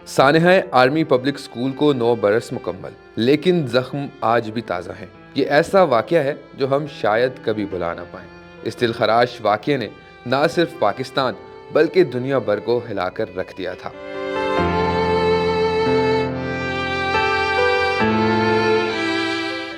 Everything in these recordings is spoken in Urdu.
سانحہ آرمی پبلک اسکول کو 9 برس مکمل، لیکن زخم آج بھی تازہ ہیں۔ یہ ایسا واقعہ ہے جو ہم شاید کبھی بھلا نہ پائیں۔ اس دلخراش واقعے نے نہ صرف پاکستان بلکہ دنیا بھر کو ہلا کر رکھ دیا تھا۔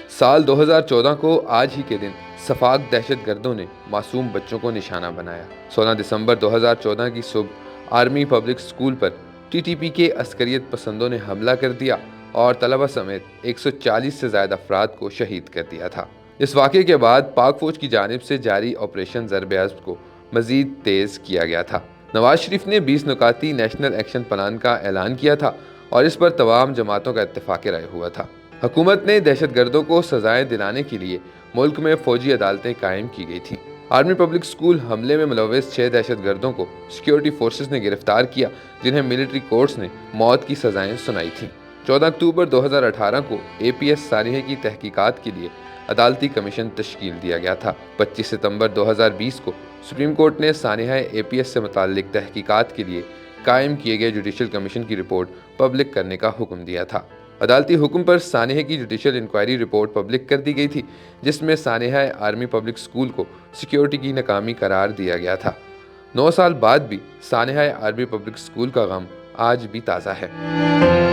سال 2014 کو آج ہی کے دن سفاک دہشت گردوں نے معصوم بچوں کو نشانہ بنایا۔ 16 دسمبر 2014 کی صبح آرمی پبلک اسکول پر ٹی ٹی پی کے عسکریت پسندوں نے حملہ کر دیا اور طلبہ سمیت 140 سے زائد افراد کو شہید کر دیا تھا۔ اس واقعے کے بعد پاک فوج کی جانب سے جاری آپریشن ضرب عضب کو مزید تیز کیا گیا تھا۔ نواز شریف نے 20 نکاتی نیشنل ایکشن پلان کا اعلان کیا تھا اور اس پر تمام جماعتوں کا اتفاق رائے ہوا تھا۔ حکومت نے دہشت گردوں کو سزائیں دلانے کے لیے ملک میں فوجی عدالتیں قائم کی گئی تھیں۔ آرمی پبلک اسکول حملے میں ملوث 6 دہشت گردوں کو سیکیورٹی فورسز نے گرفتار کیا، جنہیں ملٹری کورٹس نے موت کی سزائیں سنائی تھیں۔ 14 اکتوبر 2018 کو اے پی ایس سانحہ کی تحقیقات کے لیے عدالتی کمیشن تشکیل دیا گیا تھا۔ 25 ستمبر 2020 کو سپریم کورٹ نے سانحہ اے پی ایس سے متعلق تحقیقات کے لیے قائم کیے گئے جوڈیشل کمیشن کی رپورٹ پبلک کرنے کا حکم دیا تھا۔ عدالتی حکم پر سانحہ کی جوڈیشل انکوائری رپورٹ پبلک کر دی گئی تھی، جس میں سانحہ آرمی پبلک اسکول کو سیکیورٹی کی ناکامی قرار دیا گیا تھا۔ 9 سال بعد بھی سانحہ آرمی پبلک اسکول کا غم آج بھی تازہ ہے۔